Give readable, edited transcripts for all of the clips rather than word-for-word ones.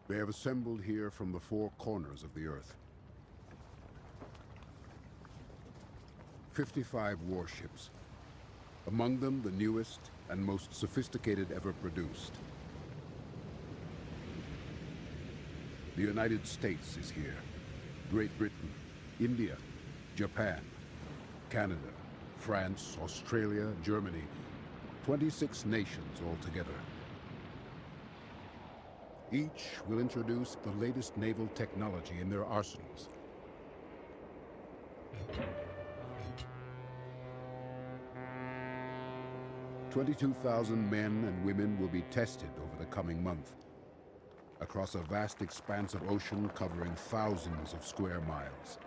They have assembled here from the four corners of the Earth. 55 warships. Among them, the newest and most sophisticated ever produced. The United States is here. Great Britain, India, Japan, Canada, France, Australia, Germany. 26 nations altogether. Each will introduce the latest naval technology in their arsenals. "22,000 men and women will be tested over the coming month, across a vast expanse of ocean covering thousands of square miles.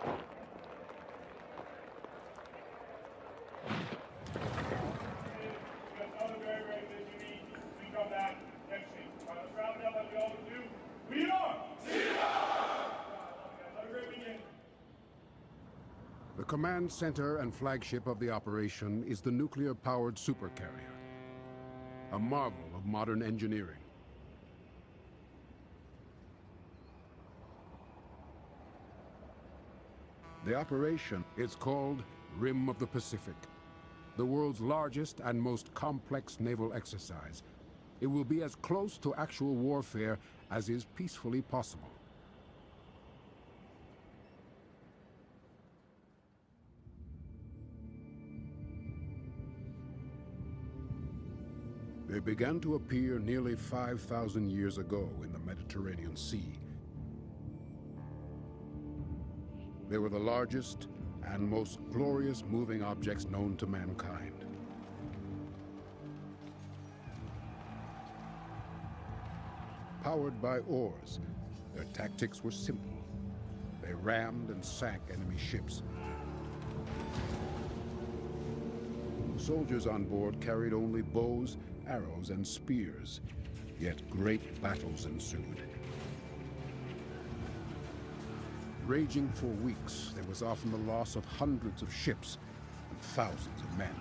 The command center and flagship of the operation is the nuclear-powered supercarrier, a marvel of modern engineering. The operation is called Rim of the Pacific, the world's largest and most complex naval exercise. It will be as close to actual warfare as is peacefully possible. They began to appear nearly 5,000 years ago in the Mediterranean Sea. They were the largest and most glorious moving objects known to mankind. Powered by oars, their tactics were simple. They rammed and sank enemy ships. Soldiers on board carried only bows, arrows, and spears, yet great battles ensued. Raging for weeks, there was often the loss of hundreds of ships and thousands of men.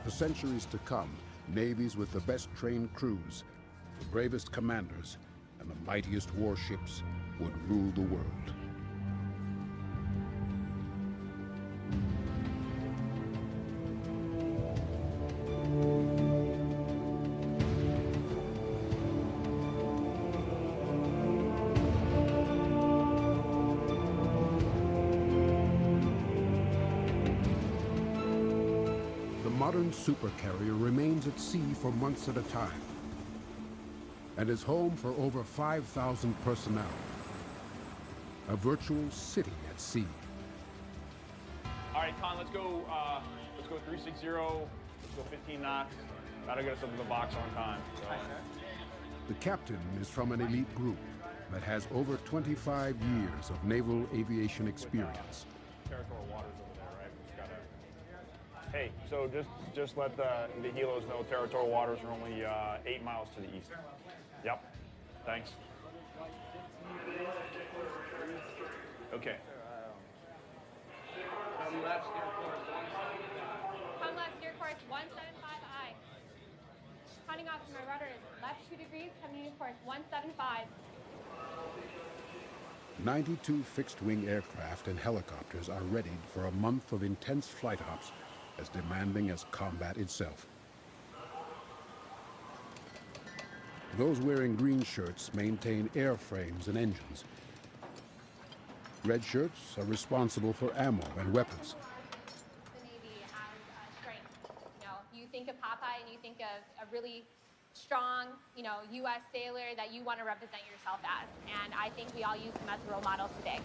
For centuries to come, navies with the best trained crews, the bravest commanders, and the mightiest warships would rule the world. The modern supercarrier remains at sea for months at a time and is home for over 5,000 personnel. A virtual city at sea. All right, Con, let's go 360, let's go 15 knots. That'll get us up to the box on time. So. The captain is from an elite group that has over 25 years of naval aviation experience. Territorial waters over there, right? We just gotta... Hey, so just let the helos know territorial waters are only 8 miles to the east. Yep. Thanks. Okay. Come left, steer course 175I. Counting off to my rudder is left 2 degrees, coming in course 175. 92 fixed-wing aircraft and helicopters are readied for a month of intense flight ops as demanding as combat itself. Those wearing green shirts maintain airframes and engines. Red shirts are responsible for ammo and weapons. The Navy has strength. You know, you think of Popeye and you think of a really strong, U.S. sailor that you want to represent yourself as. And I think we all use him as a role model today.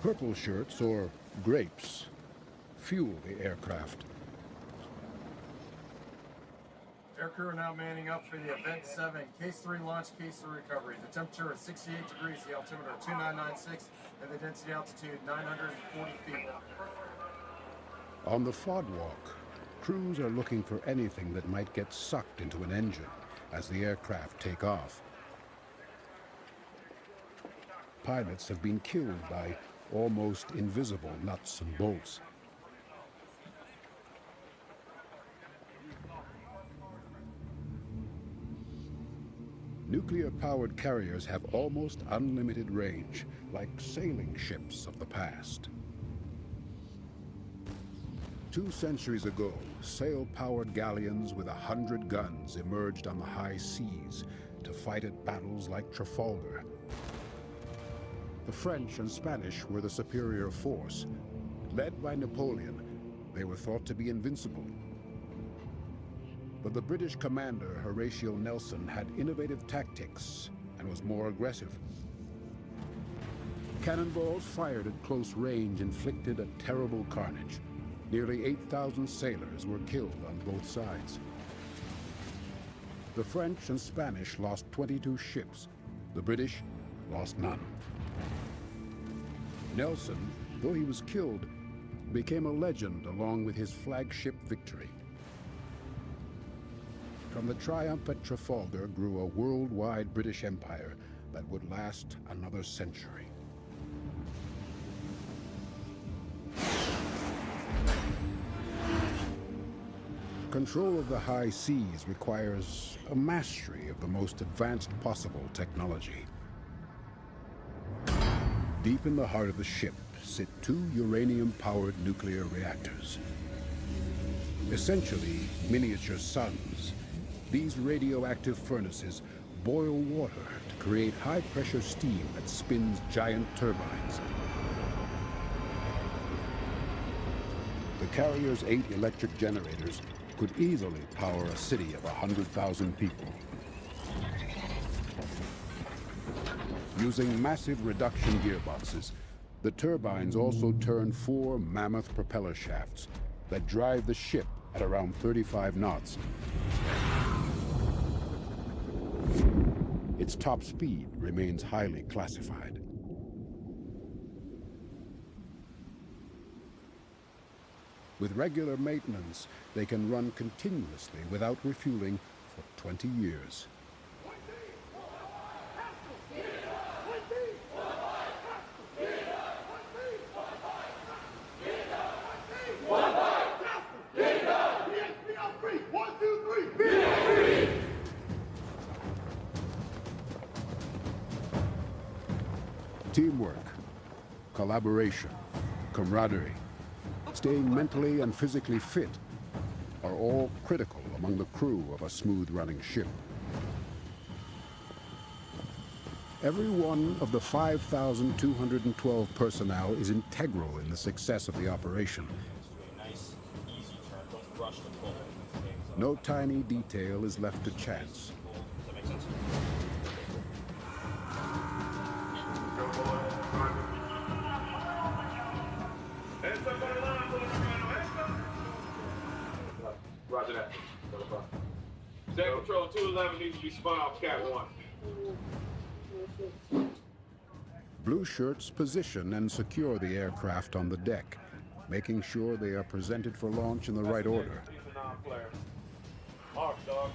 Purple shirts, or grapes, fuel the aircraft. Aircrew are now manning up for the Event 7 Case 3 launch, Case 3 recovery. The temperature is 68 degrees, the altimeter 2996, and the density altitude 940 feet. On the FOD walk, crews are looking for anything that might get sucked into an engine as the aircraft take off. Pilots have been killed by almost invisible nuts and bolts. Nuclear-powered carriers have almost unlimited range, like sailing ships of the past. 2 centuries ago, sail-powered galleons with 100 guns emerged on the high seas to fight at battles like Trafalgar. The French and Spanish were the superior force. Led by Napoleon, they were thought to be invincible. But the British commander, Horatio Nelson, had innovative tactics and was more aggressive. Cannonballs fired at close range inflicted a terrible carnage. Nearly 8,000 sailors were killed on both sides. The French and Spanish lost 22 ships. The British lost none. Nelson, though he was killed, became a legend along with his flagship victory. From the triumph at Trafalgar grew a worldwide British Empire that would last another century. Control of the high seas requires a mastery of the most advanced possible technology. Deep in the heart of the ship sit 2 uranium-powered nuclear reactors. Essentially miniature suns, these radioactive furnaces boil water to create high-pressure steam that spins giant turbines. The carrier's 8 electric generators could easily power a city of 100,000 people. Using massive reduction gearboxes, the turbines also turn 4 mammoth propeller shafts that drive the ship at around 35 knots. Its top speed remains highly classified. With regular maintenance, they can run continuously without refueling for 20 years. Teamwork, collaboration, camaraderie, staying mentally and physically fit are all critical among the crew of a smooth-running ship. Every one of the 5,212 personnel is integral in the success of the operation. Nice, easy turn. Don't rush the pull. No tiny detail is left to chance. Does that make sense? Roger that. Deck Control 211 needs to be spun off Cat 1. Blue shirts position and secure the aircraft on the deck, making sure they are presented for launch in the right order. Mark, dog.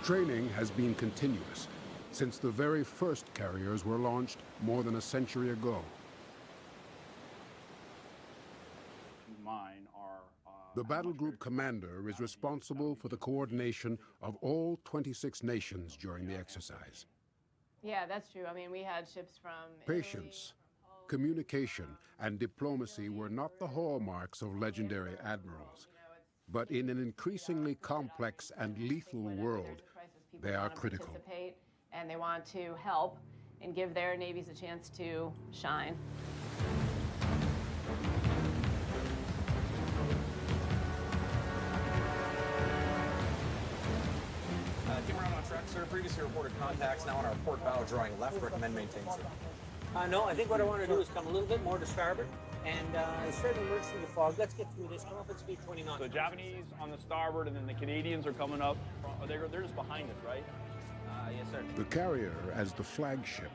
Training has been continuous since the very first carriers were launched more than a century ago. The battle group commander is responsible for the coordination of all 26 nations during the exercise. Yeah, that's true. I mean, we had ships from Patience, communication, and diplomacy were not the hallmarks of legendary admirals, but in an increasingly complex and lethal world, they are critical. And they want to help and give their navies a chance to shine. Came around on track, sir. Previously reported contacts. Now on our port bow, drawing left. Recommend maintain, sir. No, I think what I want to do is come a little bit more to starboard and instead of emerge through the fog, let's get through this. Come up at speed 20 knots. The Japanese on the starboard, and then the Canadians are coming up. They're just behind us, right? Yes, sir. The carrier, as the flagship,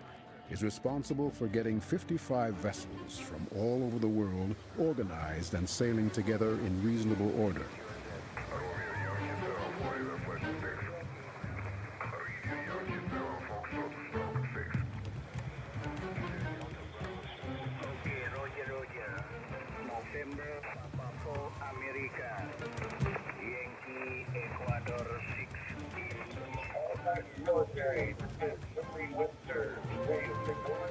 is responsible for getting 55 vessels from all over the world organized and sailing together in reasonable order. Military, this is Henry Webster, Williams, report.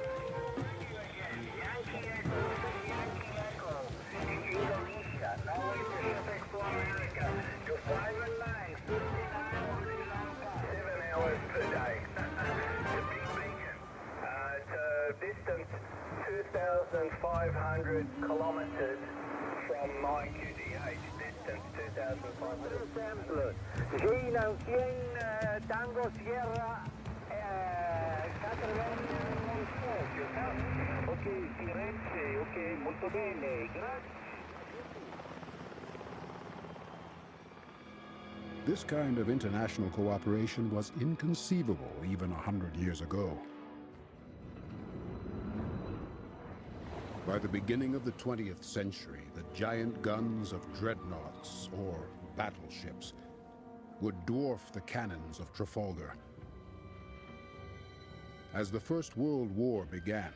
Yankee Echo, Yankee Echo, in Indonesia, Norway Pacific for America, to 519, 59 7 hours per day. The big beacon, it's distance 2,500 kilometers from my QTH, distance 2,500. Sampler, Gina 100 Tango Sierra, ok, Firenze, ok, molto bene, grazie. This kind of international cooperation was inconceivable even 100 years ago. By the beginning of the 20th century, the giant guns of dreadnoughts, or battleships, would dwarf the cannons of Trafalgar. As the First World War began,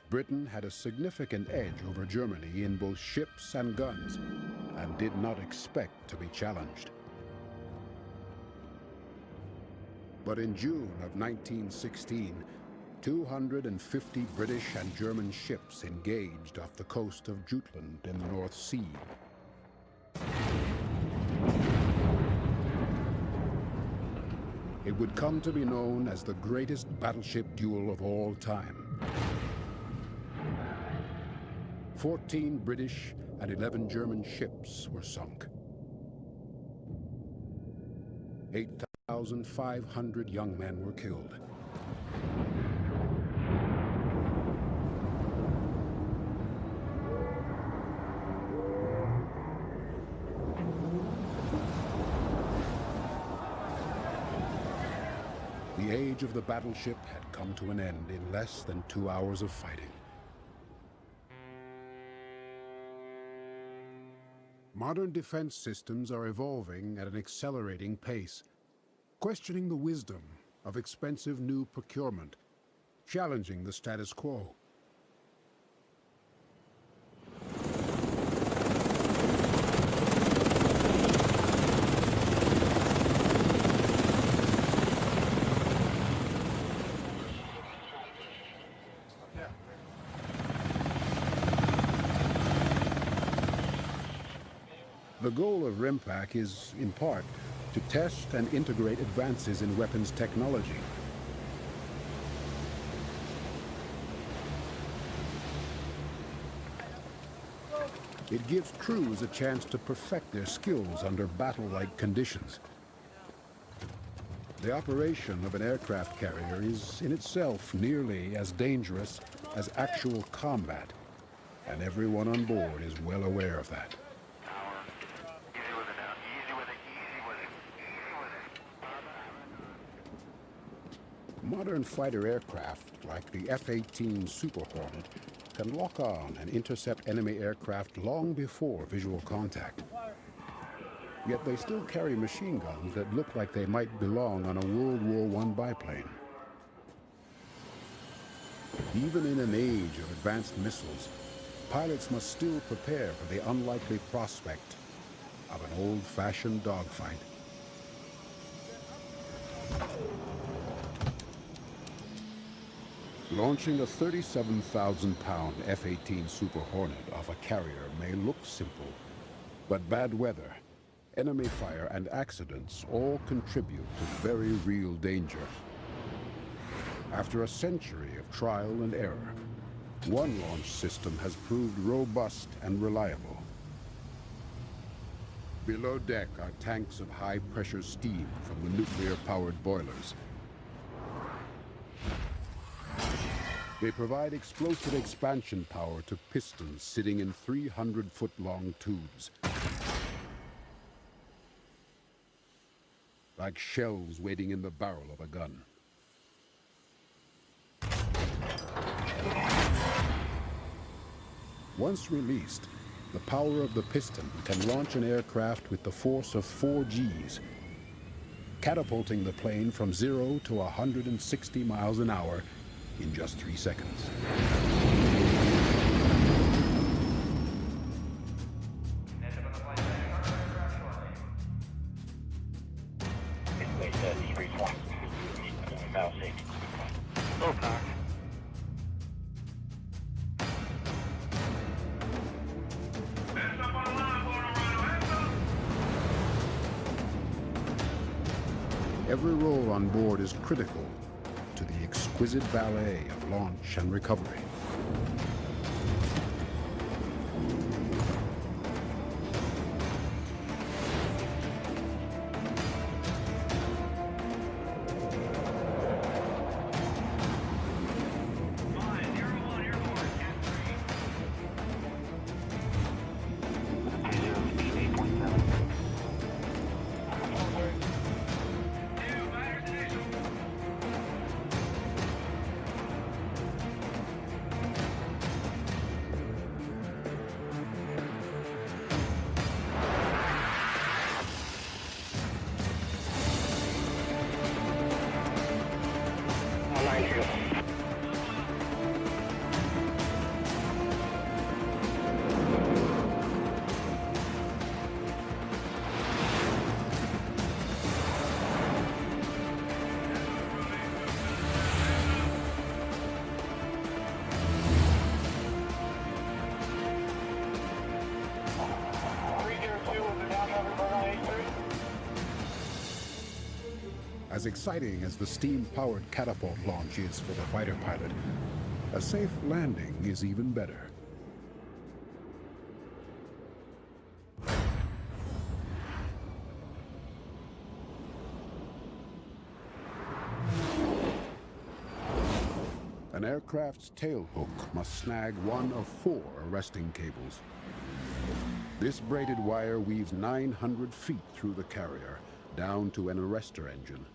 Britain had a significant edge over Germany in both ships and guns, and did not expect to be challenged. But in June of 1916, 250 British and German ships engaged off the coast of Jutland in the North Sea. It would come to be known as the greatest battleship duel of all time. 14 British and 11 German ships were sunk. 8,500 young men were killed. The age of the battleship had come to an end in less than 2 hours of fighting. Modern defense systems are evolving at an accelerating pace, questioning the wisdom of expensive new procurement, challenging the status quo. The goal of RIMPAC is, in part, to test and integrate advances in weapons technology. It gives crews a chance to perfect their skills under battle-like conditions. The operation of an aircraft carrier is, in itself, nearly as dangerous as actual combat, and everyone on board is well aware of that. Modern fighter aircraft, like the F-18 Super Hornet, can lock on and intercept enemy aircraft long before visual contact. Yet they still carry machine guns that look like they might belong on a World War I biplane. Even in an age of advanced missiles, pilots must still prepare for the unlikely prospect of an old-fashioned dogfight. Launching a 37,000-pound F-18 Super Hornet off a carrier may look simple, but bad weather, enemy fire, and accidents all contribute to very real danger. After a century of trial and error, one launch system has proved robust and reliable. Below deck are tanks of high-pressure steam from the nuclear-powered boilers. They provide explosive expansion power to pistons sitting in 300-foot-long tubes. Like shells waiting in the barrel of a gun. Once released, the power of the piston can launch an aircraft with the force of 4 Gs, catapulting the plane from 0 to 160 miles an hour in just 3 seconds. Full power. Every role on board is critical to the exquisite ballet of launch and recovery. As exciting as the steam-powered catapult launch is for the fighter pilot, a safe landing is even better. An aircraft's tailhook must snag one of 4 arresting cables. This braided wire weaves 900 feet through the carrier, down to an arrestor engine.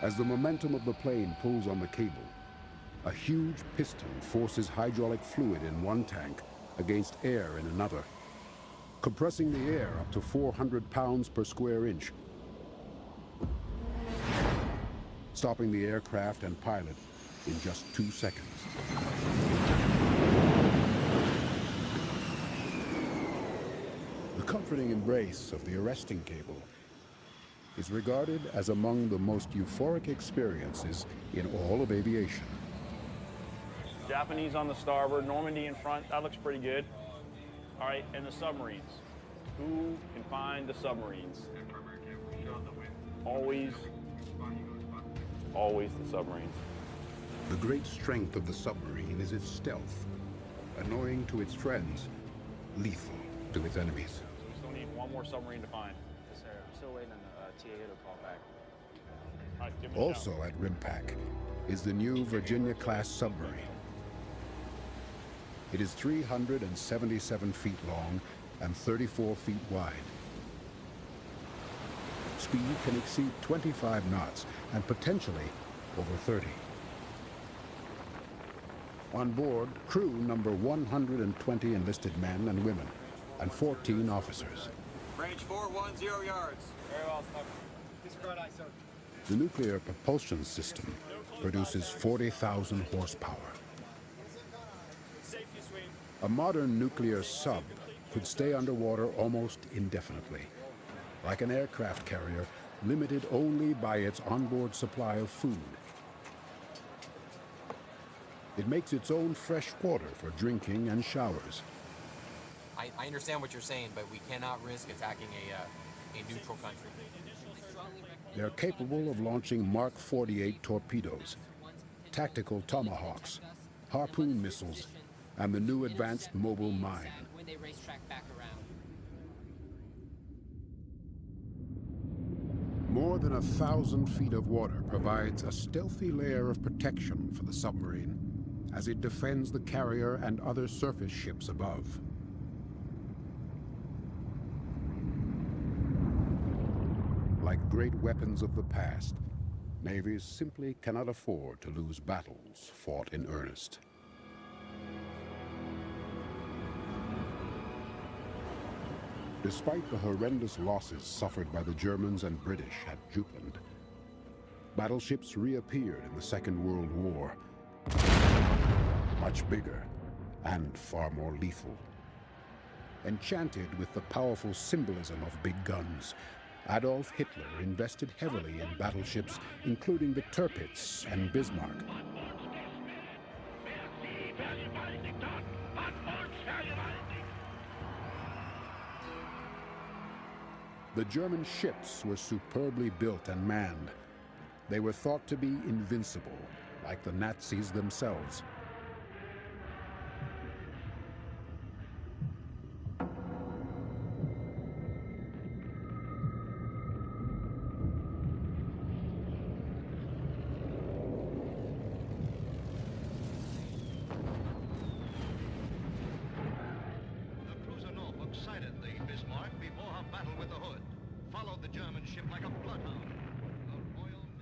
As the momentum of the plane pulls on the cable, a huge piston forces hydraulic fluid in one tank against air in another, compressing the air up to 400 pounds per square inch, stopping the aircraft and pilot in just 2 seconds. The comforting embrace of the arresting cable is regarded as among the most euphoric experiences in all of aviation. Japanese on the starboard, Normandy in front. That looks pretty good. All right, and the submarines. Who can find the submarines? Always the submarines. The great strength of the submarine is its stealth, annoying to its friends, lethal to its enemies. We still need one more submarine to find. Yes, sir. I'm still waiting on the TA to call back. All right, give me a Also shout. at RIMPAC is the new Virginia-class submarine. It is 377 feet long and 34 feet wide. Speed can exceed 25 knots and potentially over 30. On board, crew number 120 enlisted men and women and 14 officers. Range 410 yards. Very well, sir. Disregard ISO. The nuclear propulsion system produces 40,000 horsepower. Safety suite. A modern nuclear sub could stay underwater almost indefinitely, like an aircraft carrier limited only by its onboard supply of food. It makes its own fresh water for drinking and showers. I understand what you're saying, but we cannot risk attacking a neutral country. They're capable of launching Mark 48 torpedoes, tactical tomahawks, harpoon missiles, and the new advanced mobile mine. When they racetrack back around. More than 1,000 feet of water provides a stealthy layer of protection for the submarine as it defends the carrier and other surface ships above. Like great weapons of the past, navies simply cannot afford to lose battles fought in earnest. Despite the horrendous losses suffered by the Germans and British at Jutland, battleships reappeared in the Second World War, much bigger and far more lethal. Enchanted with the powerful symbolism of big guns, Adolf Hitler invested heavily in battleships, including the Tirpitz and Bismarck. The German ships were superbly built and manned. They were thought to be invincible, like the Nazis themselves.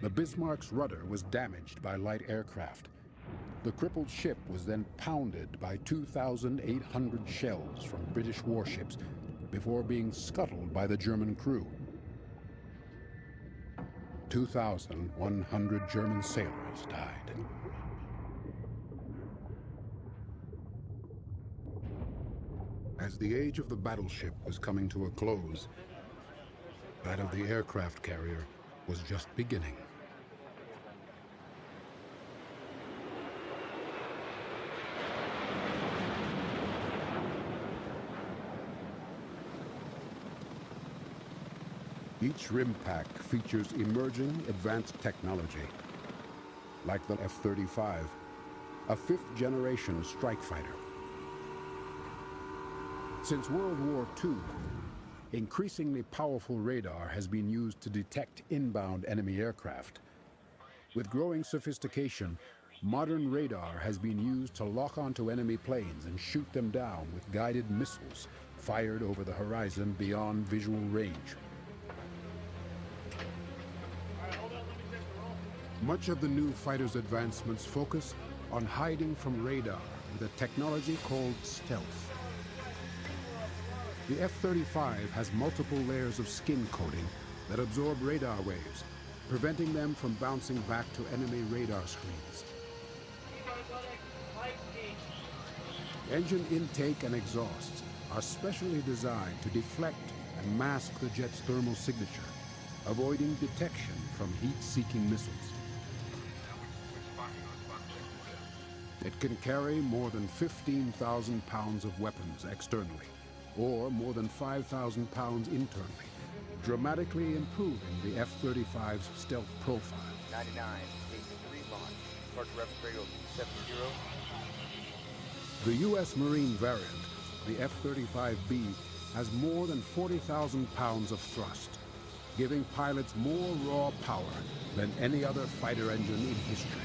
The Bismarck's rudder was damaged by light aircraft. The crippled ship was then pounded by 2,800 shells from British warships before being scuttled by the German crew. 2,100 German sailors died. As the age of the battleship was coming to a close, that of the aircraft carrier was just beginning. Each rim pack features emerging advanced technology, like the F-35, a fifth-generation strike fighter. Since World War II, increasingly powerful radar has been used to detect inbound enemy aircraft. With growing sophistication, modern radar has been used to lock onto enemy planes and shoot them down with guided missiles fired over the horizon beyond visual range. Much of the new fighter's advancements focus on hiding from radar with a technology called stealth. The F-35 has multiple layers of skin coating that absorb radar waves, preventing them from bouncing back to enemy radar screens. Engine intake and exhausts are specially designed to deflect and mask the jet's thermal signature, avoiding detection from heat-seeking missiles. It can carry more than 15,000 pounds of weapons externally, or more than 5,000 pounds internally, dramatically improving the F-35's stealth profile. 99, K3 launch. Departure reference radio 70. The U.S. Marine variant, the F-35B, has more than 40,000 pounds of thrust, giving pilots more raw power than any other fighter engine in history.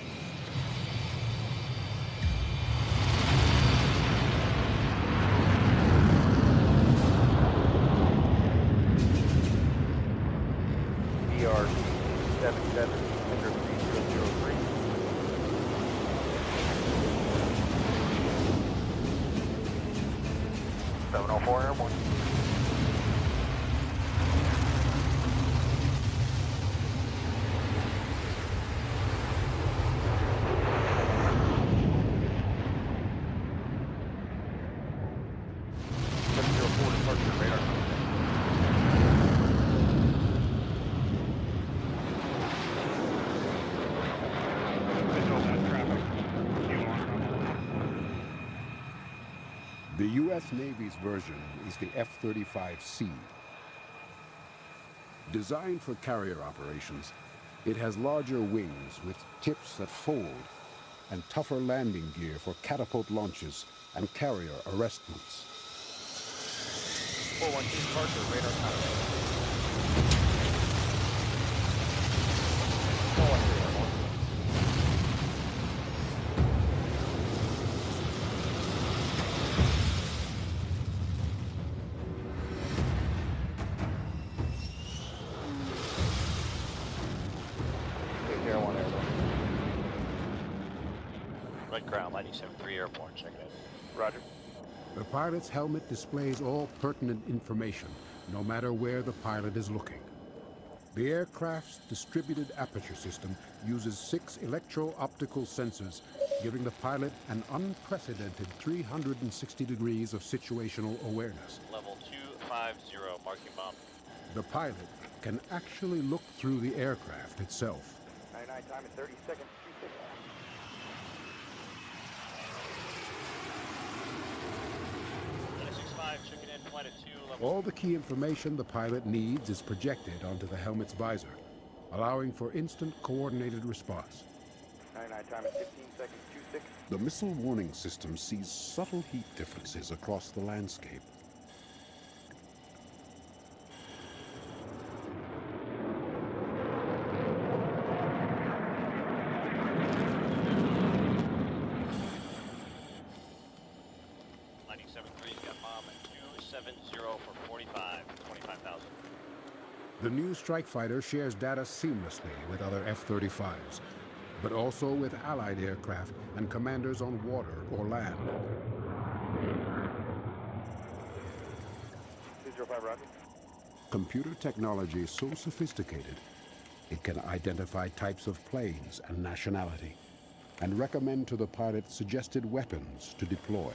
The U.S. Navy's version is the F-35C. Designed for carrier operations, it has larger wings with tips that fold and tougher landing gear for catapult launches and carrier arrestments. 412 departure, radar contact. 413. Ground, Lighting 73 airborne, checking in. Roger. The pilot's helmet displays all pertinent information, no matter where the pilot is looking. The aircraft's distributed aperture system uses 6 electro-optical sensors, giving the pilot an unprecedented 360 degrees of situational awareness. Level 250, marking bomb. The pilot can actually look through the aircraft itself. 99 time in 30 seconds. 26. Chicken in, flight at 2, level. All the key information the pilot needs is projected onto the helmet's visor, allowing for instant coordinated response. 99 time in 15 seconds. 26. The missile warning system sees subtle heat differences across the landscape. The new strike fighter shares data seamlessly with other F-35s, but also with Allied aircraft and commanders on water or land. 205, roger. Computer technology is so sophisticated, it can identify types of planes and nationality, and recommend to the pilot suggested weapons to deploy.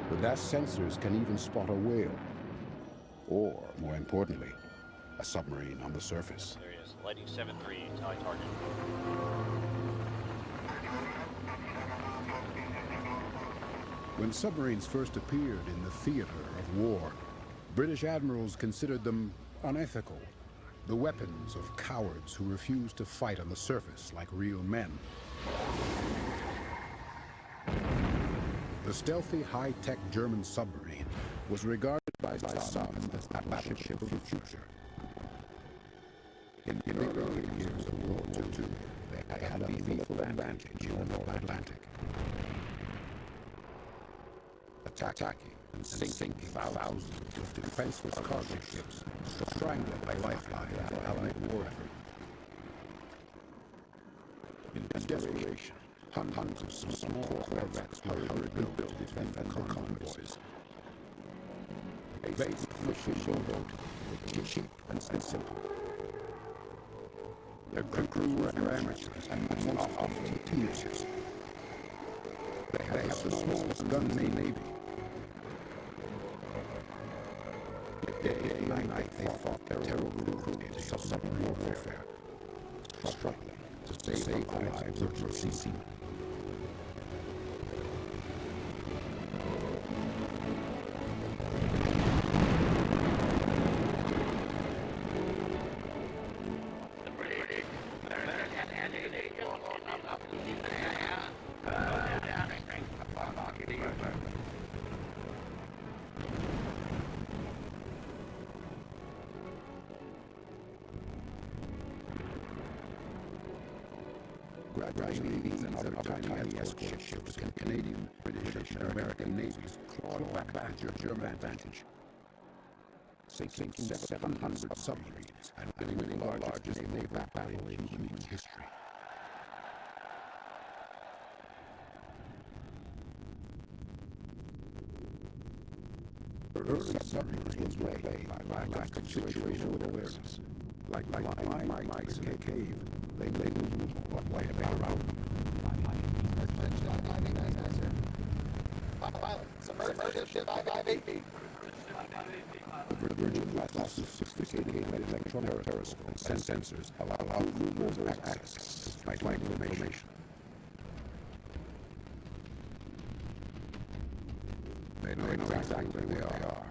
The DAS sensors can even spot a whale, or, more importantly, a submarine on the surface. There he is, Lightning 7-3, high target. When submarines first appeared in the theater of war, British admirals considered them unethical, the weapons of cowards who refused to fight on the surface like real men. The stealthy, high-tech German submarine was regarded by some as the battleship of the future. In the early years of World War II, they had a lethal advantage in the North Atlantic, attacking and sinking thousands of defenseless cargo ships, strangling the lifeline of the Allied war effort. In desperation, hundreds of small corvettes were rebuilt to defend the convoys. A basic fishing boat, cheap and simple. Their crew were amateurs and often teenagers. They had the smallest guns in the Navy. Day and night they fought their terrible cruelties of submarine warfare, struggling to save the lives of mercy seamen. Gradually, these and other tiny escort ships and Canadian, British, and American navies clawed back German advantage, sinking 700 submarines and winning the largest naval battle in human history. Early submarines were played by lack of situational awareness, like mice in a cave. They knew what lay around them. Pilot, submersive ship 558. The Virgin-class sophisticated electronic periscopes and sensors allow crew access to vital information. They know exactly where they are,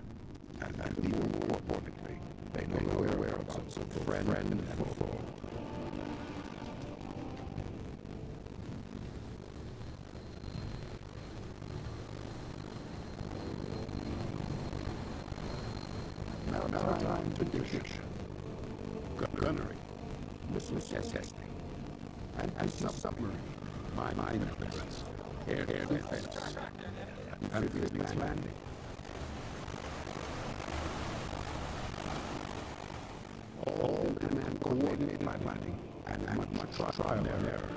and even more importantly, they know the whereabouts of friend and foe. Maritime prediction, gunnery, missile testing, and submarine mine clearance, air defense, and amphibious landing. All demand coordinated planning and much trial and error.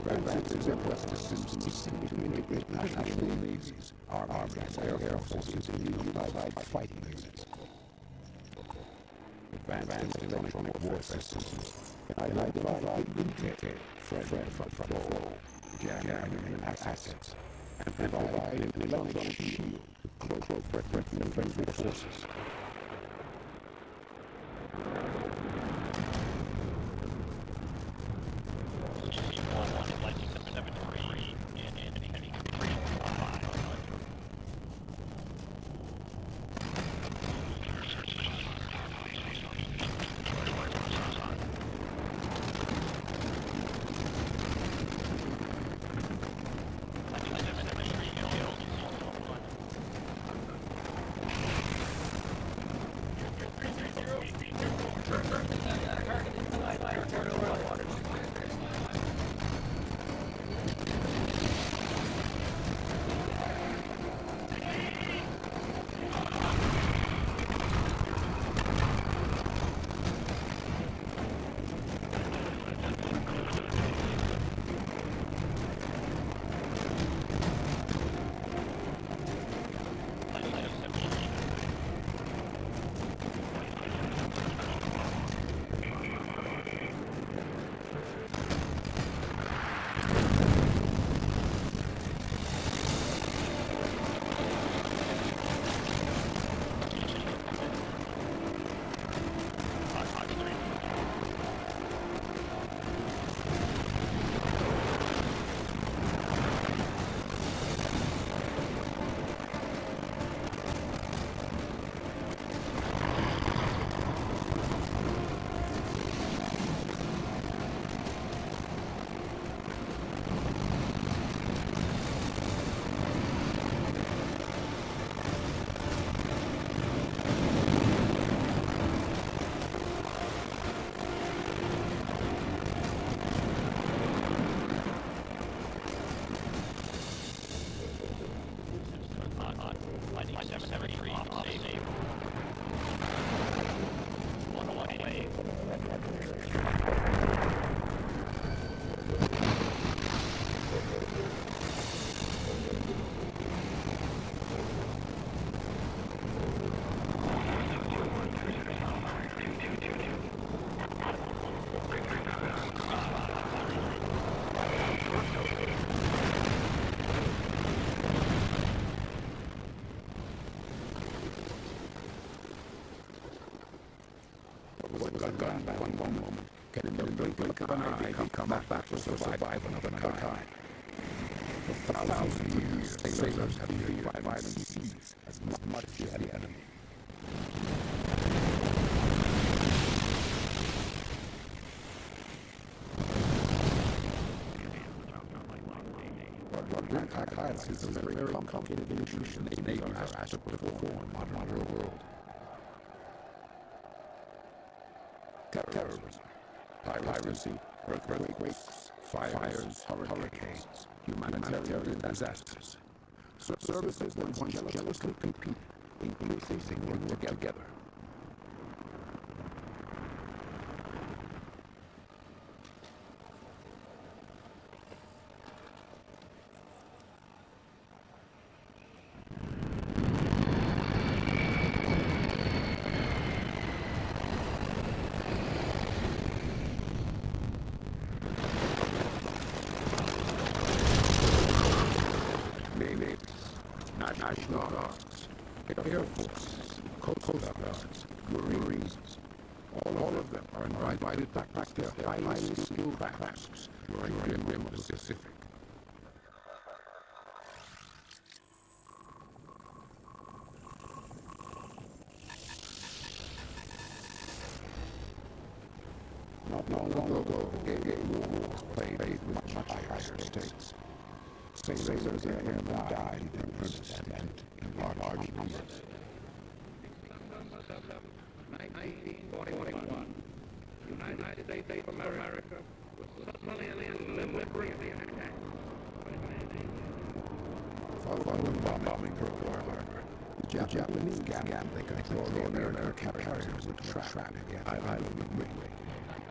Advances in justice systems seem to integrate national navies, armies, and air forces in unified fighting units. Advanced electronic warfare systems can identify intel, flow, jamming assets, and provide an electronic shield to cloak friendly forces. One moment. Can in the blink of an eye come back to survive another kind. For thousands of years, sailors have feared violent seas as much as the enemy. What Black hides is a very complicated illusion navies are asked to perform on our world. Terrorism, piracy, earthquakes, fires, hurricanes, humanitarian disasters. Services that jealously compete, increasingly work together. National Guards, Air Forces, Coast Guards, Marines, all of them are invited back to their highly skilled crafts during the rim of the Pacific. Not long ago, game war was played with much higher stakes. Sailors and airmen died in earnest and in large numbers. 1941, United States of America was suddenly and deliberately attacked. Following bombing Pearl Harbor, the Japanese began to control the American carriers with trap in the island of Midway.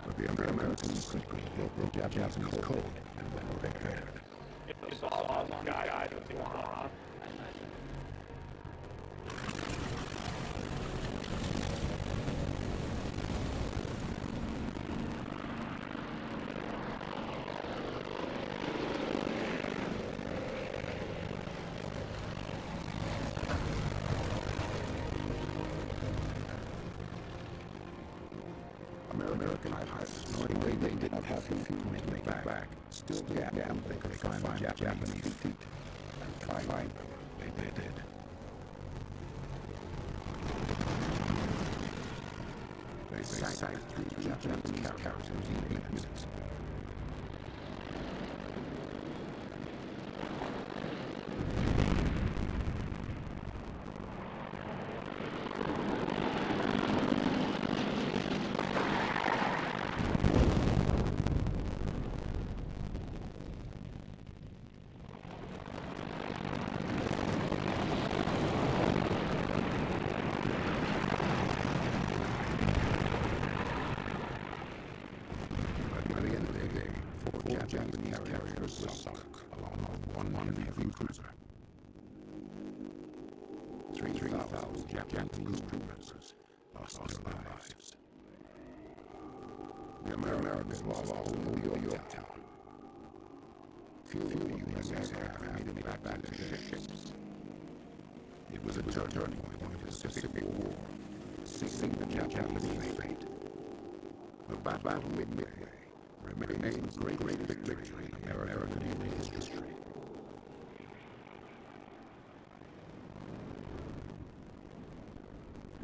But the Americans quickly broke the Japanese code and were prepared. American pilots, knowing they didn't have fuel to make it back, still gambled they could find the Japanese fleet. And find them, they did. They sank 3 Japanese carriers in 8 minutes. Japanese carriers were sunk, along with one heavy cruiser. 3,000 Japanese crews lost their lives. The Americans lost all of Yorktown. Few of the U.S. aircraft made it back to their ships. It was a turning point in the Pacific War, sealing the Japanese fate. The Battle of Midway remains the greatest victory in American history.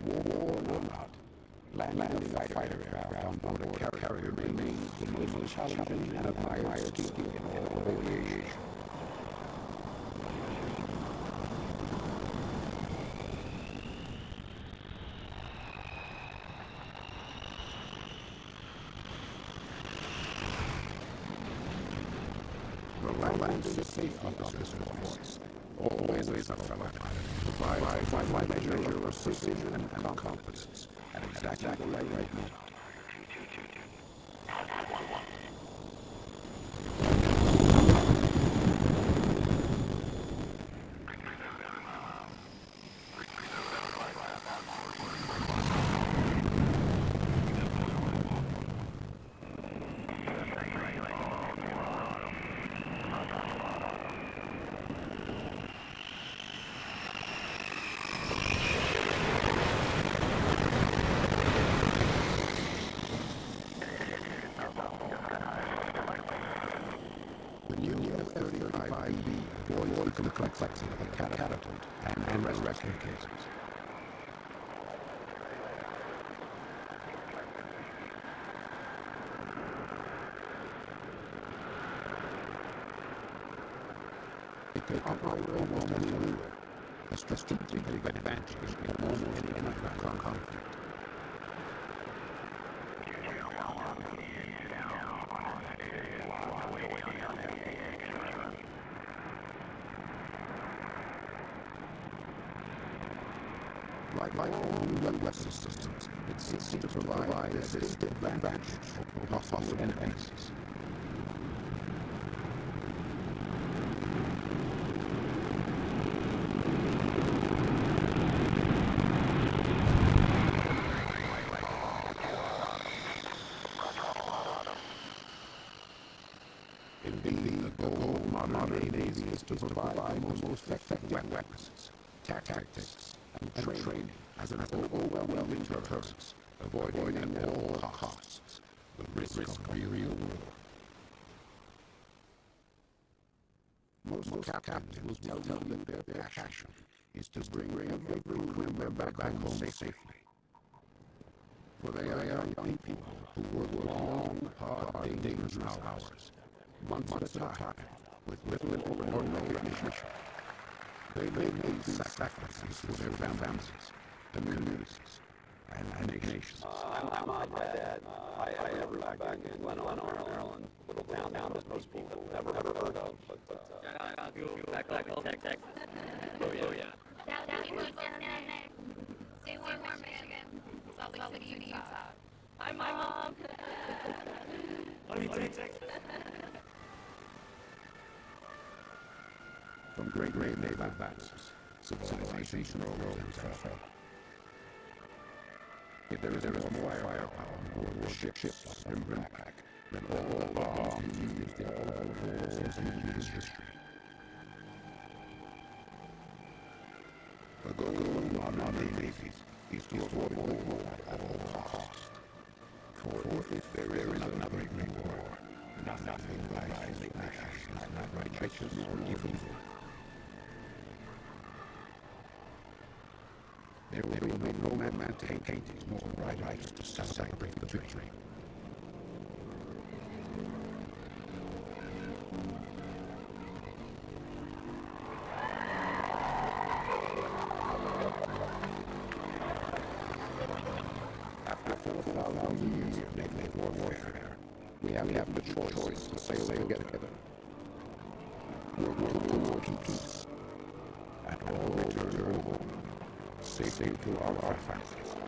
War or not, landing a fighter aircraft on board a carrier remains the most challenging and admired skill in all aviation. Land is a safe officer's voice. Always a fellow pilot. Provide measure of precision and competence at exactly the right moment. The complexity of a catapult and rescue cases. It could operate almost anywhere. A strategic advantage in almost any conflict. Like all new weapon systems, it seeks to provide a distinct advantage over possible enemies. Indeed, the goal of modern Navy is to provide the most effective weapons, tactics, and training as an overwhelming deterrent, avoiding at all costs the risk of real war. Most captains will tell you that their passion is to bring every crew member back home safely. For they are young people who work long, hard, dangerous hours, months at a time, with little or no recognition. They make sacrifices for their families, communities, and nations. I'm my dad. I ever back in Glenarm, Maryland, a little town that most people have never heard of. But back home, Texas. Oh yeah. Stay warm, Michigan. Salt Lake City, Utah. Hi, Mom. Love you too, Texas. From great naval battles, civilization rolls fell. If there is more firepower on board ships and back than all bombs used in all wars in human history. The goal of modern navies is to avoid war at all costs. For if there is another great war, nothing rises from the ashes, not righteous or evil. There will be no romantic paintings nor writers to celebrate the victory. After 4,000 years of naval warfare, we have the choice to sail together. Work towards peace, and all return home, safely to our families.